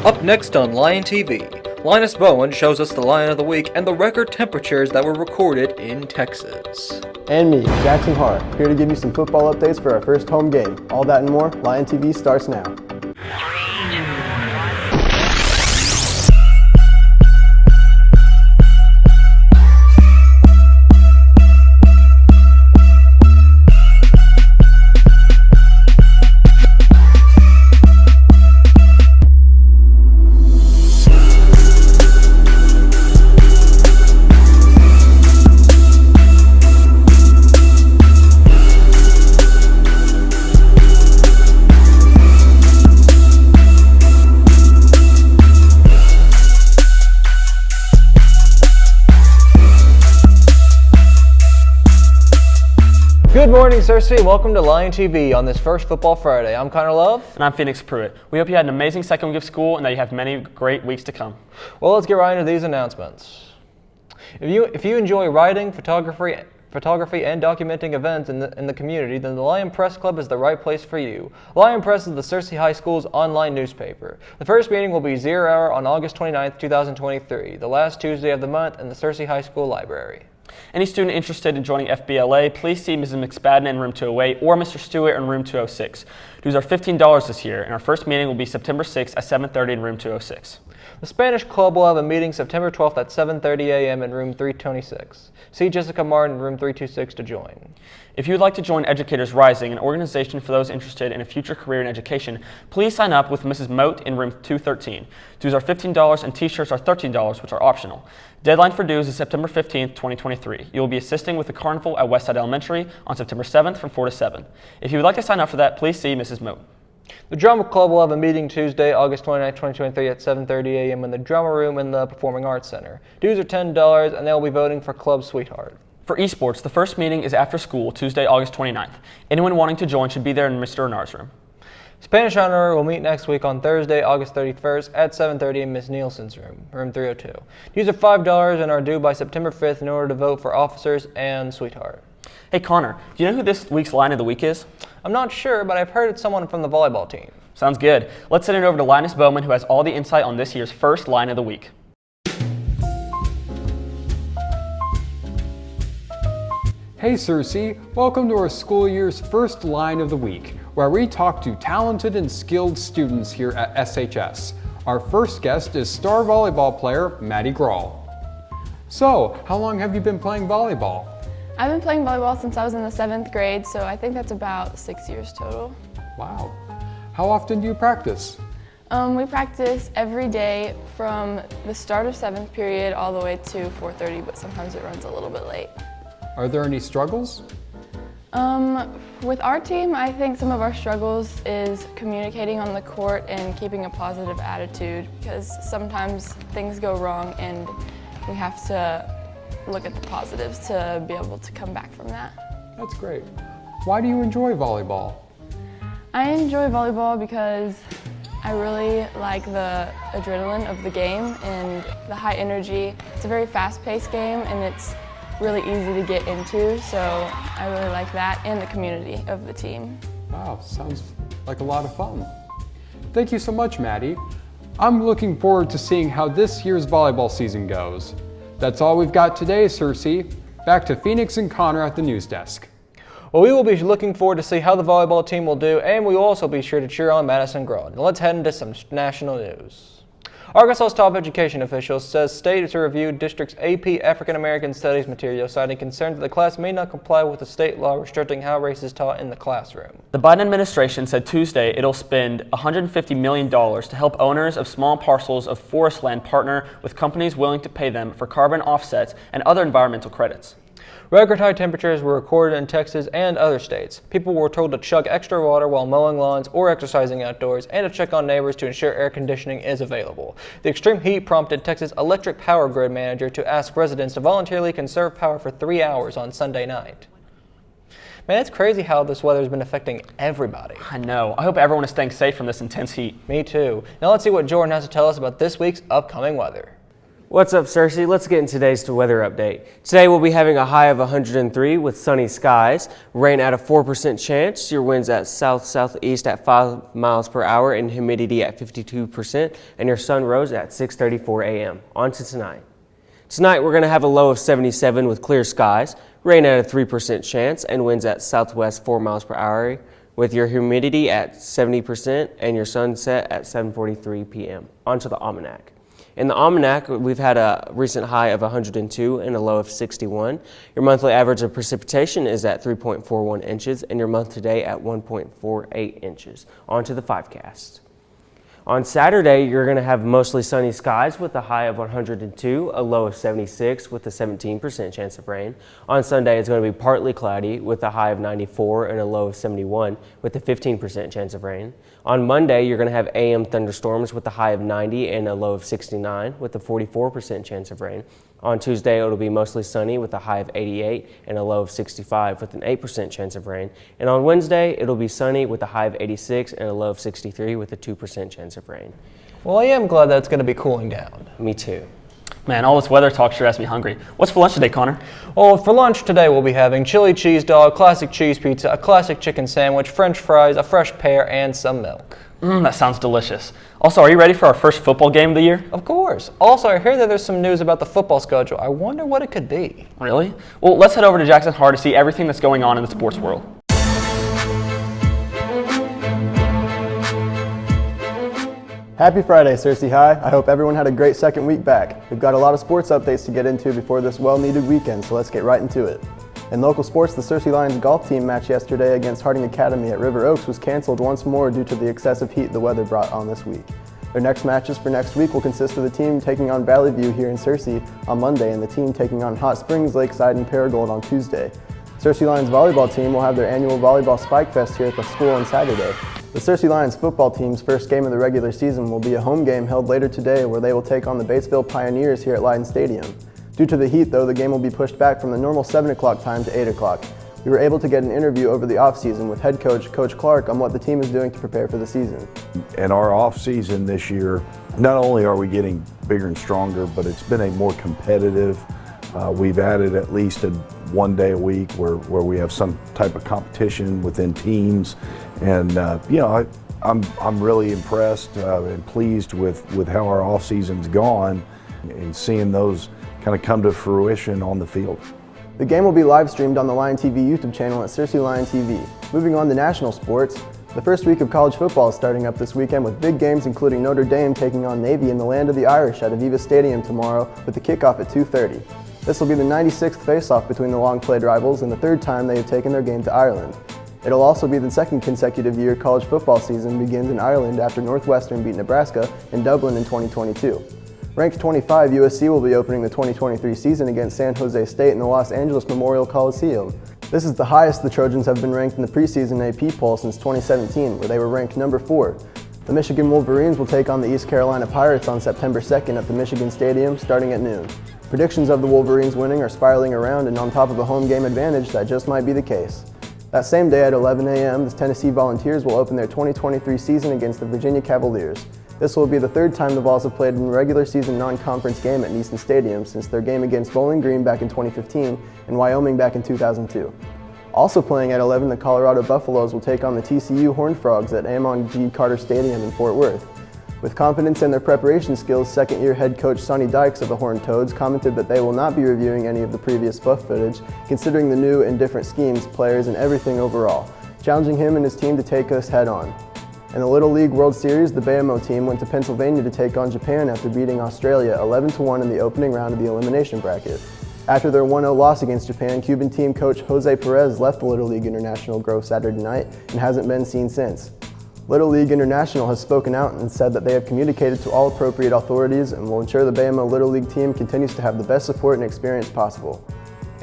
Up next on Lion TV, Linus Bowen shows us the Lion of the Week and the record temperatures that were recorded in Texas. And me, Jackson Hart, here to give you some football updates for our first home game. All that and more, Lion TV starts now. Good morning, Cersei, and welcome to Lion TV on this first Football Friday. I'm Connor Love. And I'm Phoenix Pruitt. We hope you had an amazing second week of school and that you have many great weeks to come. Well, let's get right into these announcements. If you enjoy writing, photography, and documenting events in the community, then the Lion Press Club is the right place for you. Lion Press is the Cersei High School's online newspaper. The first meeting will be 0 hour on August 29th, 2023, the last Tuesday of the month in the Cersei High School Library. Any student interested in joining FBLA, please see Mrs. McSpadden in room 208 or Mr. Stewart in room 206. Dues are $15 this year, and our first meeting will be September 6th at 7:30 in room 206. The Spanish Club will have a meeting September 12th at 7:30 a.m. in room 326. See Jessica Martin in room 326 to join. If you would like to join Educators Rising, an organization for those interested in a future career in education, please sign up with Mrs. Moat in room 213. Dues are $15 and t-shirts are $13, which are optional. Deadline for dues is September 15th, 2023. You will be assisting with the carnival at Westside Elementary on September 7th from 4 to 7. If you would like to sign up for that, please see Mrs. Moat. The Drama Club will have a meeting Tuesday, August 29, 2023 at 7:30 a.m. in the Drama Room in the Performing Arts Center. Dues are $10 and they will be voting for Club Sweetheart. For esports, the first meeting is after school, Tuesday, August 29th. Anyone wanting to join should be there in Mr. Renard's room. Spanish Honor will meet next week on Thursday, August 31st at 7:30 in Ms. Nielsen's room, room 302. Dues are $5 and are due by September 5th in order to vote for officers and Sweetheart. Hey Connor, do you know who this week's Line of the Week is? I'm not sure, but I've heard it's someone from the volleyball team. Sounds good. Let's send it over to Linus Bowman, who has all the insight on this year's first Line of the Week. Hey Cersei, welcome to our school year's first Line of the Week, where we talk to talented and skilled students here at SHS. Our first guest is star volleyball player Maddie Grawl. So, how long have you been playing volleyball? I've been playing volleyball since I was in the 7th grade, so I think that's about 6 years total. Wow. How often do you practice? We practice every day from the start of 7th period all the way to 4:30, but sometimes it runs a little bit late. Are there any struggles? With our team, I think some of our struggles is communicating on the court and keeping a positive attitude, because sometimes things go wrong and we have to look at the positives to be able to come back from that. That's great. Why do you enjoy volleyball? I enjoy volleyball because I really like the adrenaline of the game and the high energy. It's a very fast-paced game and it's really easy to get into, so I really like that and the community of the team. Wow, sounds like a lot of fun. Thank you so much, Maddie. I'm looking forward to seeing how this year's volleyball season goes. That's all we've got today, Cersei. Back to Phoenix and Connor at the news desk. Well, we will be looking forward to see how the volleyball team will do, and we will also be sure to cheer on Madison Grawl. Now let's head into some national news. Arkansas's top education official says state to review district's AP African American Studies material, citing concern that the class may not comply with the state law restricting how race is taught in the classroom. The Biden administration said Tuesday it'll spend $150 million to help owners of small parcels of forest land partner with companies willing to pay them for carbon offsets and other environmental credits. Record high temperatures were recorded in Texas and other states. People were told to chug extra water while mowing lawns or exercising outdoors, and to check on neighbors to ensure air conditioning is available. The extreme heat prompted Texas Electric Power Grid manager to ask residents to voluntarily conserve power for 3 hours on Sunday night. Man, it's crazy how this weather has been affecting everybody. I know. I hope everyone is staying safe from this intense heat. Me too. Now let's see what Jordan has to tell us about this week's upcoming weather. What's up, Cersei? Let's get in today's weather update. Today we'll be having a high of 103 with sunny skies, rain at a 4% chance, your winds at south-southeast at 5 miles per hour, and humidity at 52%, and your sun rose at 6:34 a.m. On to tonight. Tonight we're going to have a low of 77 with clear skies, rain at a 3% chance, and winds at southwest 4 miles per hour, with your humidity at 70% and your sunset at 7:43 p.m. On to the almanac. In the almanac, we've had a recent high of 102 and a low of 61. Your monthly average of precipitation is at 3.41 inches and your month to date at 1.48 inches. On to the 5cast. On Saturday, you're going to have mostly sunny skies with a high of 102, a low of 76 with a 17% chance of rain. On Sunday, it's going to be partly cloudy with a high of 94 and a low of 71 with a 15% chance of rain. On Monday, you're going to have AM thunderstorms with a high of 90 and a low of 69 with a 44% chance of rain. On Tuesday, it'll be mostly sunny with a high of 88 and a low of 65 with an 8% chance of rain. And on Wednesday, it'll be sunny with a high of 86 and a low of 63 with a 2% chance of rain. Well, I am glad that it's going to be cooling down. Me too. Man, all this weather talk sure has me hungry. What's for lunch today, Connor? Well, for lunch today we'll be having chili cheese dog, classic cheese pizza, a classic chicken sandwich, french fries, a fresh pear, and some milk. That sounds delicious. Also, are you ready for our first football game of the year? Of course. Also, I hear that there's some news about the football schedule. I wonder what it could be. Really? Well, let's head over to Jackson Hard to see everything that's going on in the sports world. Happy Friday, Cersei High. I hope everyone had a great second week back. We've got a lot of sports updates to get into before this well-needed weekend, so let's get right into it. In local sports, the Cersei Lions golf team match yesterday against Harding Academy at River Oaks was canceled once more due to the excessive heat the weather brought on this week. Their next matches for next week will consist of the team taking on Valley View here in Cersei on Monday and the team taking on Hot Springs, Lakeside, and Paragould on Tuesday. Cersei Lions volleyball team will have their annual Volleyball Spike Fest here at the school on Saturday. The Cersei Lions football team's first game of the regular season will be a home game held later today where they will take on the Batesville Pioneers here at Lydon Stadium. Due to the heat, though, the game will be pushed back from the normal 7 o'clock time to 8 o'clock. We were able to get an interview over the offseason with head coach, Coach Clark, on what the team is doing to prepare for the season. In our offseason this year, not only are we getting bigger and stronger, but it's been a more competitive. We've added at least one day a week where we have some type of competition within teams. And, I'm really impressed and pleased with how our offseason's gone and seeing those kind of come to fruition on the field. The game will be live streamed on the Lion TV YouTube channel at Cersei Lion TV. Moving on to national sports, the first week of college football is starting up this weekend with big games including Notre Dame taking on Navy in the land of the Irish at Aviva Stadium tomorrow with the kickoff at 2:30. This will be the 96th face-off between the long-played rivals and the third time they have taken their game to Ireland. It'll also be the second consecutive year college football season begins in Ireland after Northwestern beat Nebraska in Dublin in 2022. Ranked 25, USC will be opening the 2023 season against San Jose State in the Los Angeles Memorial Coliseum. This is the highest the Trojans have been ranked in the preseason AP poll since 2017, where they were ranked number 4. The Michigan Wolverines will take on the East Carolina Pirates on September 2nd at the Michigan Stadium starting at noon. Predictions of the Wolverines winning are spiraling around and on top of a home game advantage that just might be the case. That same day at 11 a.m., the Tennessee Volunteers will open their 2023 season against the Virginia Cavaliers. This will be the third time the Vols have played in a regular season non-conference game at Neeson Stadium since their game against Bowling Green back in 2015 and Wyoming back in 2002. Also playing at 11, the Colorado Buffaloes will take on the TCU Horned Frogs at Amon G. Carter Stadium in Fort Worth. With confidence in their preparation skills, second-year head coach Sonny Dykes of the Horned Toads commented that they will not be reviewing any of the previous buff footage, considering the new and different schemes, players, and everything overall, challenging him and his team to take us head-on. In the Little League World Series, the BMO team went to Pennsylvania to take on Japan after beating Australia 11-1 in the opening round of the elimination bracket. After their 1-0 loss against Japan, Cuban team coach Jose Perez left the Little League International Grove Saturday night and hasn't been seen since. Little League International has spoken out and said that they have communicated to all appropriate authorities and will ensure the BMO Little League team continues to have the best support and experience possible.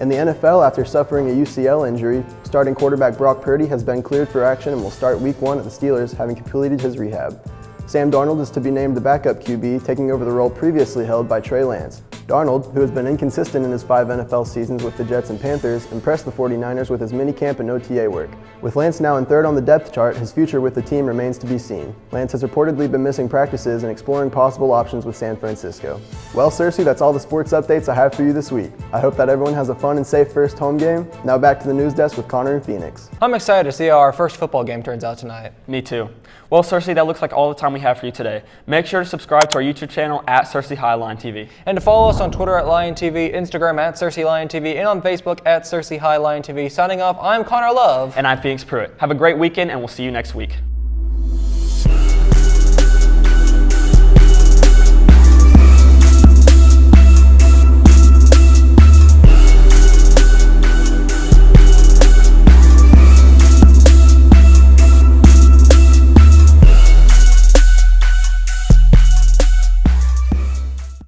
In the NFL, after suffering a UCL injury, starting quarterback Brock Purdy has been cleared for action and will start Week 1 at the Steelers, having completed his rehab. Sam Darnold is to be named the backup QB, taking over the role previously held by Trey Lance. Darnold, who has been inconsistent in his 5 NFL seasons with the Jets and Panthers, impressed the 49ers with his minicamp and OTA work. With Lance now in third on the depth chart, his future with the team remains to be seen. Lance has reportedly been missing practices and exploring possible options with San Francisco. Well, Cersei, that's all the sports updates I have for you this week. I hope that everyone has a fun and safe first home game. Now back to the news desk with Connor in Phoenix. I'm excited to see how our first football game turns out tonight. Me too. Well, Cersei, that looks like all the time we have for you today. Make sure to subscribe to our YouTube channel at Cersei Highline TV. And to follow us on Twitter at Lion TV, Instagram at Cersei Lion TV, and on Facebook at Cersei High Lion TV. Signing off, I'm Connor Love. And I'm Phoenix Pruitt. Have a great weekend, and we'll see you next week.